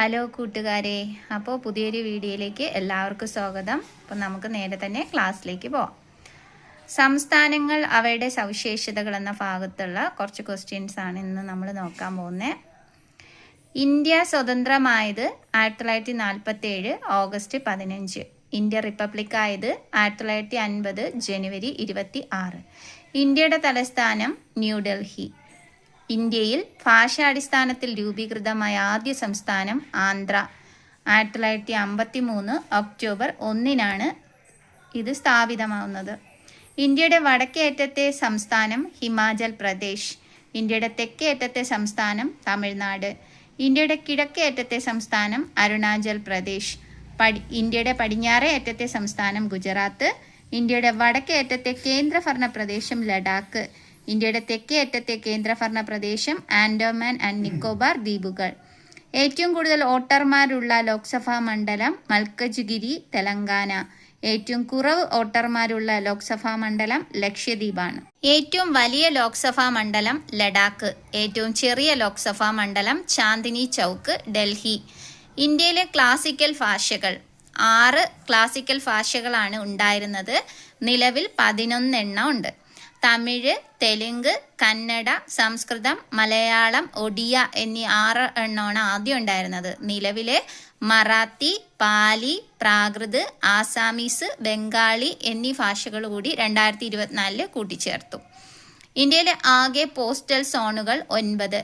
Hello കൂട്ടുകാരെ, അപ്പോൾ പുതിയൊരു വീഡിയോയിലേക്ക് എല്ലാവർക്കും സ്വാഗതം. അപ്പോൾ നമുക്ക് നേരെ തന്നെ ക്ലാസ്സിലേക്ക് പോവാം. സംസ്ഥാനങ്ങൾ അവയുടെ സവിശേഷതകൾ എന്ന ഭാഗത്തുള്ള കുറച്ച് ക്വസ്റ്റ്യൻസ് ആണ് ഇന്ന് നമ്മൾ നോക്കാൻ പോകുന്നത്. ഇന്ത്യ സ്വതന്ത്രമായത് 1947 ഓഗസ്റ്റ് 15. ഇന്ത്യ റിപ്പബ്ലിക് ആയത് 1950 ജനുവരി 26. ഇന്ത്യയുടെ തലസ്ഥാനം ന്യൂഡൽഹി. ഇന്ത്യയിൽ ഭാഷാടിസ്ഥാനത്തിൽ രൂപീകൃതമായ ആദ്യ സംസ്ഥാനം ആന്ധ്ര. 1953 ഒക്ടോബർ 1 ഇത് സ്ഥാപിതമാവുന്നത്. ഇന്ത്യയുടെ വടക്കേ അറ്റത്തെ സംസ്ഥാനം ഹിമാചൽ പ്രദേശ്. ഇന്ത്യയുടെ തെക്കേ അറ്റത്തെ സംസ്ഥാനം തമിഴ്നാട്. ഇന്ത്യയുടെ കിഴക്കേ അറ്റത്തെ സംസ്ഥാനം അരുണാചൽ പ്രദേശ്. ഇന്ത്യയുടെ പടിഞ്ഞാറേ അറ്റത്തെ സംസ്ഥാനം ഗുജറാത്ത്. ഇന്ത്യയുടെ വടക്കേ അറ്റത്തെ കേന്ദ്രഭരണ പ്രദേശം ലഡാക്ക്. ഇന്ത്യയുടെ തെക്കേ അറ്റത്തെ കേന്ദ്രഭരണ പ്രദേശം ആൻഡമാൻ ആൻഡ് നിക്കോബാർ ദ്വീപുകൾ. ഏറ്റവും കൂടുതൽ വോട്ടർമാരുള്ള ലോക്സഭാ മണ്ഡലം മൽക്കജ്ഗിരി, തെലങ്കാന. ഏറ്റവും കുറവ് വോട്ടർമാരുള്ള ലോക്സഭാ മണ്ഡലം ലക്ഷദ്വീപാണ്. ഏറ്റവും വലിയ ലോക്സഭാ മണ്ഡലം ലഡാക്ക്. ഏറ്റവും ചെറിയ ലോക്സഭാ മണ്ഡലം ചാന്ദിനി ചൗക്ക്, ഡൽഹി. ഇന്ത്യയിലെ ക്ലാസിക്കൽ ഭാഷകൾ 6 ക്ലാസിക്കൽ ഭാഷകളാണ് ഉണ്ടായിരുന്നത്. നിലവിൽ 11 എണ്ണം ഉണ്ട്. തമിഴ്, തെലുങ്ക്, കന്നഡ, സംസ്കൃതം, മലയാളം, ഒഡിയ എന്നീ 6 എണ്ണമാണ് ആദ്യം ഉണ്ടായിരുന്നത്. നിലവിലെ മറാത്തി, പാലി, പ്രാകൃത്, ആസാമീസ്, ബംഗാളി എന്നീ ഭാഷകൾ കൂടി 2024 കൂട്ടിച്ചേർത്തു. ഇന്ത്യയിലെ ആകെ പോസ്റ്റൽ സോണുകൾ 9.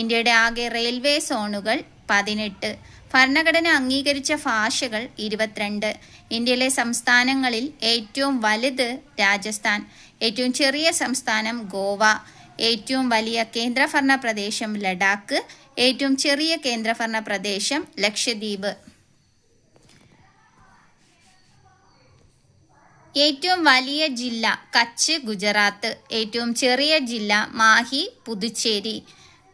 ഇന്ത്യയുടെ ആകെ റെയിൽവേ സോണുകൾ 18. ഭരണഘടന അംഗീകരിച്ച ഭാഷകൾ 22. ഇന്ത്യയിലെ സംസ്ഥാനങ്ങളിൽ ഏറ്റവും വലുത് രാജസ്ഥാൻ. ഏറ്റവും ചെറിയ സംസ്ഥാനം ഗോവ. ഏറ്റവും വലിയ കേന്ദ്രഭരണ പ്രദേശം ലഡാക്ക്. ഏറ്റവും ചെറിയ കേന്ദ്രഭരണ പ്രദേശം ലക്ഷദ്വീപ്. ഏറ്റവും വലിയ ജില്ല കച്ച്, ഗുജറാത്ത്. ഏറ്റവും ചെറിയ ജില്ല മാഹി, പുതുച്ചേരി.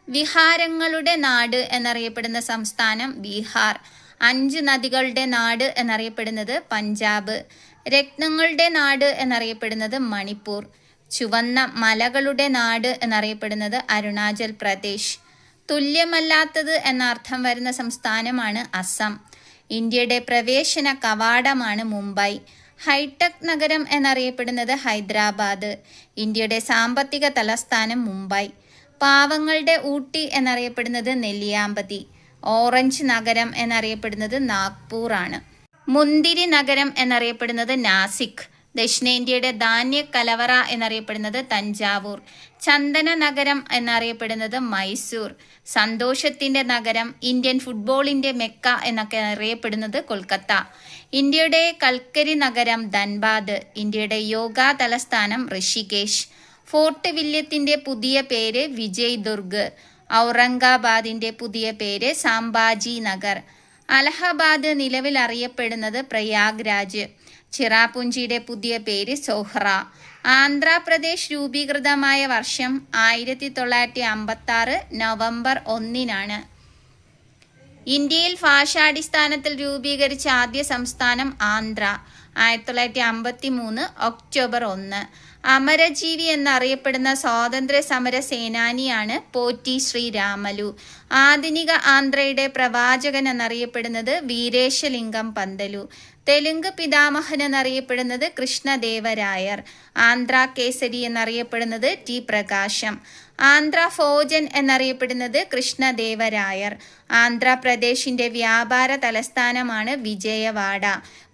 വിഹാരങ്ങളുടെ നാട് എന്നറിയപ്പെടുന്ന സംസ്ഥാനം ബീഹാർ. 5 നദികളുടെ നാട് എന്നറിയപ്പെടുന്നത് പഞ്ചാബ്. രത്നങ്ങളുടെ നാട് എന്നറിയപ്പെടുന്നത് മണിപ്പൂർ. ചുവന്ന മലകളുടെ നാട് എന്നറിയപ്പെടുന്നത് അരുണാചൽ പ്രദേശ്. തുല്യമല്ലാത്തത് എന്നർത്ഥം വരുന്ന സംസ്ഥാനമാണ് അസം. ഇന്ത്യയുടെ പ്രവേശന കവാടമാണ് മുംബൈ. ഹൈടെക് നഗരം എന്നറിയപ്പെടുന്നത് ഹൈദരാബാദ്. ഇന്ത്യയുടെ സാമ്പത്തിക തലസ്ഥാനം മുംബൈ. പാവങ്ങളുടെ ഊട്ടി എന്നറിയപ്പെടുന്നത് നെല്ലിയാമ്പതി. ഓറഞ്ച് നഗരം എന്നറിയപ്പെടുന്നത് നാഗ്പൂർ ആണ്. മുന്തിരി നഗരം എന്നറിയപ്പെടുന്നത് നാസിക്. ദക്ഷിണേന്ത്യയുടെ ധാന്യ കലവറ എന്നറിയപ്പെടുന്നത് തഞ്ചാവൂർ. ചന്ദന നഗരം എന്നറിയപ്പെടുന്നത് മൈസൂർ. സന്തോഷത്തിൻ്റെ നഗരം, ഇന്ത്യൻ ഫുട്ബോളിൻ്റെ മെക്ക എന്നൊക്കെ അറിയപ്പെടുന്നത് കൊൽക്കത്ത. ഇന്ത്യയുടെ കൽക്കരി നഗരം ധൻബാദ്. ഇന്ത്യയുടെ യോഗ തലസ്ഥാനം ഋഷികേശ്. ഫോർട്ട് വില്യത്തിൻ്റെ പുതിയ പേര് വിജയ് ദുർഗ്. ഔറംഗാബാദിൻ്റെ പുതിയ പേര് സാംബാജി നഗർ. അലഹബാദ് നിലവിൽ അറിയപ്പെടുന്നത് പ്രയാഗ്രാജ്. ചിറാപുഞ്ചിയുടെ പുതിയ പേര് സോഹ്റ. ആന്ധ്രാപ്രദേശ് രൂപീകൃതമായ വർഷം 1956 നവംബർ 1. ഇന്ത്യയിൽ ഭാഷാടിസ്ഥാനത്തിൽ രൂപീകരിച്ച ആദ്യ സംസ്ഥാനം ആന്ധ്ര. 1953 ഒക്ടോബർ 1. അമരജീവി എന്നറിയപ്പെടുന്ന സ്വാതന്ത്ര്യ സമര സേനാനിയാണ് പോറ്റി ശ്രീരാമലു. ആധുനിക ആന്ധ്രയുടെ പ്രവാചകൻ എന്നറിയപ്പെടുന്നത് വീരേശലിംഗം പന്തലു. തെലുങ്ക് പിതാമഹൻ എന്നറിയപ്പെടുന്നത് കൃഷ്ണദേവരായർ. ആന്ധ്ര കേസരി എന്നറിയപ്പെടുന്നത് ടി പ്രകാശം. ആന്ധ്ര ഭോജൻ എന്നറിയപ്പെടുന്നത് കൃഷ്ണദേവരായർ. ആന്ധ്രാപ്രദേശിന്റെ വ്യാപാര തലസ്ഥാനമാണ് വിജയവാഡ.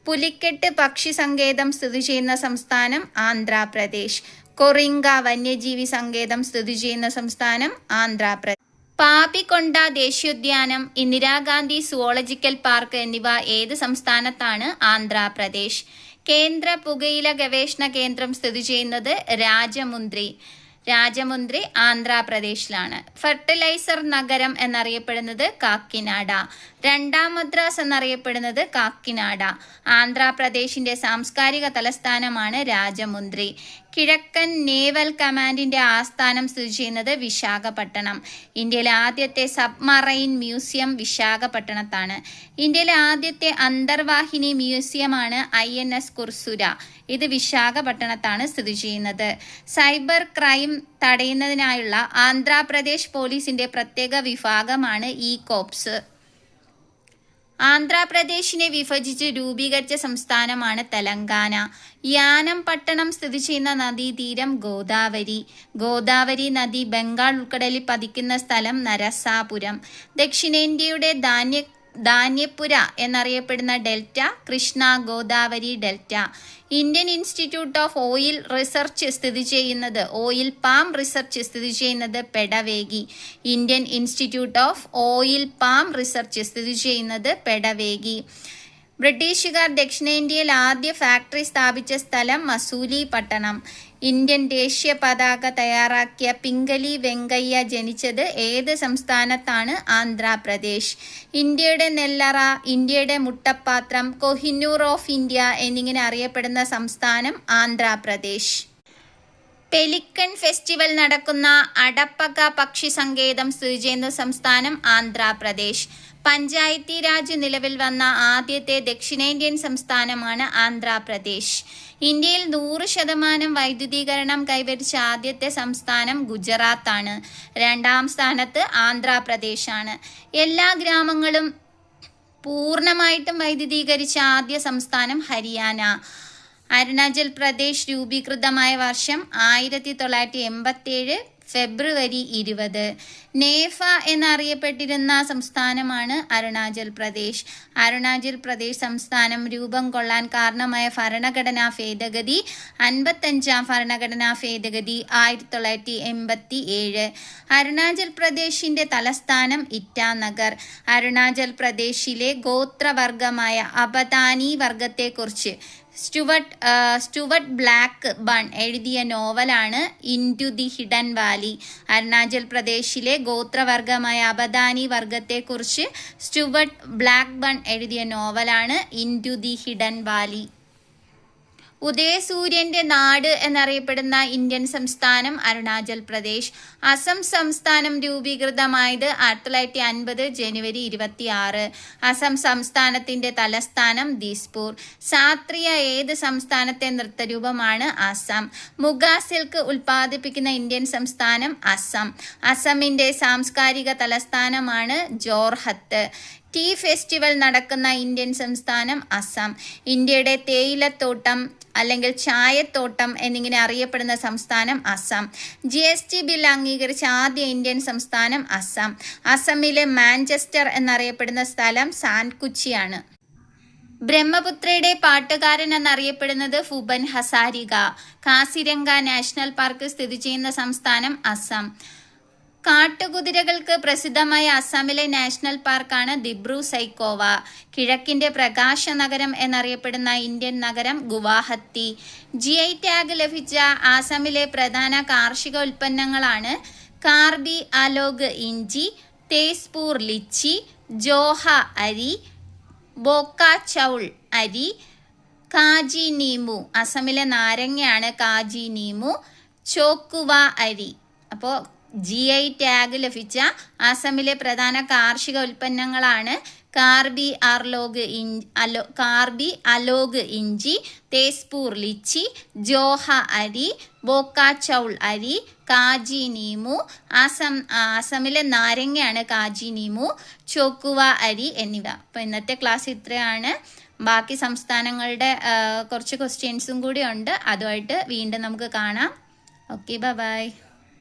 പുലിക്കെട്ട് പക്ഷി സങ്കേതം സ്ഥിതി ചെയ്യുന്ന സംസ്ഥാനം ആന്ധ്രാപ്രദേശ്. കൊറിങ്ക വന്യജീവി സങ്കേതം സ്ഥിതി ചെയ്യുന്ന സംസ്ഥാനം ആന്ധ്രാപ്രദേശ്. പാപിക്കൊണ്ട ദേശീയോദ്യാനം, ഇന്ദിരാഗാന്ധി സുവോളജിക്കൽ പാർക്ക് എന്നിവ ഏത് സംസ്ഥാനത്താണ്? ആന്ധ്രാപ്രദേശ്. കേന്ദ്ര പുകയില ഗവേഷണ കേന്ദ്രം സ്ഥിതി ചെയ്യുന്നത് രാജമുന്ദ്രി ആന്ധ്രാപ്രദേശിലാണ്. ഫെർട്ടിലൈസർ നഗരം എന്നറിയപ്പെടുന്നത് കാക്കിനാഡ. രണ്ടാം മദ്രാസ് എന്നറിയപ്പെടുന്നത് കാക്കിനാഡ. ആന്ധ്രാപ്രദേശിന്റെ സാംസ്കാരിക തലസ്ഥാനമാണ് രാജമുന്ദ്രി. കിഴക്കൻ നേവൽ കമാൻഡിന്റെ ആസ്ഥാനം സ്ഥിതി ചെയ്യുന്നത് വിശാഖപട്ടണം. ഇന്ത്യയിലെ ആദ്യത്തെ സബ്മറൈൻ മ്യൂസിയം വിശാഖപട്ടണത്താണ്. ഇന്ത്യയിലെ ആദ്യത്തെ അന്തർവാഹിനി മ്യൂസിയമാണ് INS കുർസുര. ഇത് വിശാഖപട്ടണത്താണ് സ്ഥിതി ചെയ്യുന്നത്. സൈബർ ക്രൈം തടയുന്നതിനായുള്ള ആന്ധ്രാപ്രദേശ് പോലീസിന്റെ പ്രത്യേക വിഭാഗമാണ് ഇ കോപ്സ്. ആന്ധ്രാപ്രദേശിനെ വിഭജിച്ച് രൂപീകരിച്ച സംസ്ഥാനമാണ് തെലങ്കാന. യാനം പട്ടണം സ്ഥിതി ചെയ്യുന്ന നദീതീരം ഗോദാവരി. ഗോദാവരി നദി ബംഗാൾ ഉൾക്കടലിൽ പതിക്കുന്ന സ്ഥലം നരസാപുരം. ദക്ഷിണേന്ത്യയുടെ ധാന്യപ്പുര എന്നറിയപ്പെടുന്ന delta Krishna Godavari delta. Indian institute of oil research സ്ഥിതി ചെയ്യുന്നത് പാം റിസർച്ച് സ്ഥിതി ചെയ്യുന്നത് Pedavegi. Indian institute of oil palm research സ്ഥിതി ചെയ്യുന്നത് പെടവേഗി. ബ്രിട്ടീഷുകാർ ദക്ഷിണേന്ത്യയിൽ ആദ്യ ഫാക്ടറി സ്ഥാപിച്ച സ്ഥലം മസൂലിപട്ടണം. ഇന്ത്യൻ ദേശീയ പതാക തയ്യാറാക്കിയ പിംഗലി വെങ്കയ്യ ജനിച്ചത് ഏത് സംസ്ഥാനത്താണ്? ആന്ധ്രാപ്രദേശ്. ഇന്ത്യയുടെ നെല്ലറ, ഇന്ത്യയുടെ മുട്ടപ്പാത്രം, കൊഹിന്നൂർ ഓഫ് ഇന്ത്യ എന്നിങ്ങനെ അറിയപ്പെടുന്ന സംസ്ഥാനം ആന്ധ്രാപ്രദേശ്. പെലിക്കൺ ഫെസ്റ്റിവൽ നടക്കുന്ന അടപ്പക പക്ഷി സങ്കേതം സ്ഥിതി ചെയ്യുന്ന സംസ്ഥാനം ആന്ധ്രാപ്രദേശ്. പഞ്ചായത്തി രാജ് നിലവിൽ വന്ന ആദ്യത്തെ ദക്ഷിണേന്ത്യൻ സംസ്ഥാനമാണ് ആന്ധ്രാപ്രദേശ്. ഇന്ത്യയിൽ 100% വൈദ്യുതീകരണം കൈവരിച്ച ആദ്യത്തെ സംസ്ഥാനം ഗുജറാത്താണ്. രണ്ടാം സ്ഥാനത്ത് ആന്ധ്രാപ്രദേശാണ്. എല്ലാ ഗ്രാമങ്ങളും പൂർണ്ണമായിട്ടും വൈദ്യുതീകരിച്ച ആദ്യ സംസ്ഥാനം ഹരിയാന. അരുണാചൽ പ്രദേശ് രൂപീകൃതമായ വർഷം 1987 ഫെബ്രുവരി 20. നേഫ എന്നറിയപ്പെട്ടിരുന്ന സംസ്ഥാനമാണ് അരുണാചൽ പ്രദേശ്. അരുണാചൽ പ്രദേശ് സംസ്ഥാനം രൂപം കൊള്ളാൻ കാരണമായ ഭരണഘടനാ ഭേദഗതി 55ാം ഭരണഘടനാ ഭേദഗതി 1987. അരുണാചൽ പ്രദേശിന്റെ തലസ്ഥാനം ഇറ്റാനഗർ. അരുണാചൽ പ്രദേശിലെ ഗോത്രവർഗമായ അബദാനി വർഗത്തെക്കുറിച്ച് സ്റ്റുവർട്ട് ബ്ലാക്ക് ബൺ എഴുതിയ നോവലാണ് into the hidden Valley. Arunachal പ്രദേശിലെ ഗോത്രവർഗമായ അബദാനി വർഗത്തെക്കുറിച്ച് സ്റ്റുവർട്ട് ബ്ലാക്ക് ബൺ എഴുതിയ നോവലാണ് ഇൻടു ദി ഹിഡൻ വാലി. ഉദയസൂര്യന്റെ നാട് എന്നറിയപ്പെടുന്ന ഇന്ത്യൻ സംസ്ഥാനം അരുണാചൽ പ്രദേശ്. അസം സംസ്ഥാനം രൂപീകൃതമായത് 1950 ജനുവരി 26. അസം സംസ്ഥാനത്തിന്റെ തലസ്ഥാനം ദിസ്പൂർ. സാത്രിയ ഏത് സംസ്ഥാനത്തെ നൃത്തരൂപമാണ്? അസം. മുഗ സിൽക്ക് ഉൽപ്പാദിപ്പിക്കുന്ന ഇന്ത്യൻ സംസ്ഥാനം അസം. അസമിന്റെ സാംസ്കാരിക തലസ്ഥാനമാണ് ജോർഹത്ത്. ടീ ഫെസ്റ്റിവൽ നടക്കുന്ന ഇന്ത്യൻ സംസ്ഥാനം അസം. ഇന്ത്യയുടെ തേയിലത്തോട്ടം അല്ലെങ്കിൽ ചായത്തോട്ടം എന്നിങ്ങനെ അറിയപ്പെടുന്ന സംസ്ഥാനം അസം. GST ബിൽ അംഗീകരിച്ച ആദ്യ ഇന്ത്യൻ സംസ്ഥാനം അസം. അസമിലെ മാഞ്ചസ്റ്റർ എന്നറിയപ്പെടുന്ന സ്ഥലം സാൻകുച്ചിയാണ്. ബ്രഹ്മപുത്രയുടെ പാട്ടുകാരൻ എന്നറിയപ്പെടുന്നത് ഭൂപൻ ഹസാരിക. കാസിരംഗ നാഷണൽ പാർക്ക് സ്ഥിതി ചെയ്യുന്ന സംസ്ഥാനം അസം. കാട്ടുകുതിരകൾക്ക് പ്രസിദ്ധമായ അസമിലെ നാഷണൽ പാർക്കാണ് ദിബ്രു സൈക്കോവ. കിഴക്കിന്റെ പ്രകാശ നഗരം എന്നറിയപ്പെടുന്ന ഇന്ത്യൻ നഗരം ഗുവാഹത്തി. GI ടാഗ് ലഭിച്ച ആസാമിലെ പ്രധാന കാർഷിക ഉൽപ്പന്നങ്ങളാണ് കാർബി അലോഗ് ഇഞ്ചി, തേസ്പൂർ ലിച്ചി, ജോഹ അരി, ബോക്ക ചൗൾ അരി, കാജി നീമു. അസമിലെ നാരങ്ങയാണ് കാജി നീമു. ചോക്കുവ അരി. അപ്പോൾ GI ടാഗ് ലഭിച്ച ആസാമിലെ പ്രധാന കാർഷിക ഉൽപ്പന്നങ്ങളാണ് കാർബി അലോഗ് ഇഞ്ചി, തേസ്പൂർ ലിച്ചി, ജോഹ അരി, ബോക്ക ചൗൾ അരി, കാജി നീമു. ആസാമിലെ നാരങ്ങയാണ് കാജി നീമു, ചോക്കുവ അരി എന്നിവ. അപ്പോൾ ഇന്നത്തെ ക്ലാസ് ഇത്രയാണ്. ബാക്കി സംസ്ഥാനങ്ങളുടെ കുറച്ച് ക്വസ്റ്റ്യൻസും കൂടി ഉണ്ട്. അതുമായിട്ട് വീണ്ടും നമുക്ക് കാണാം. Okay, by.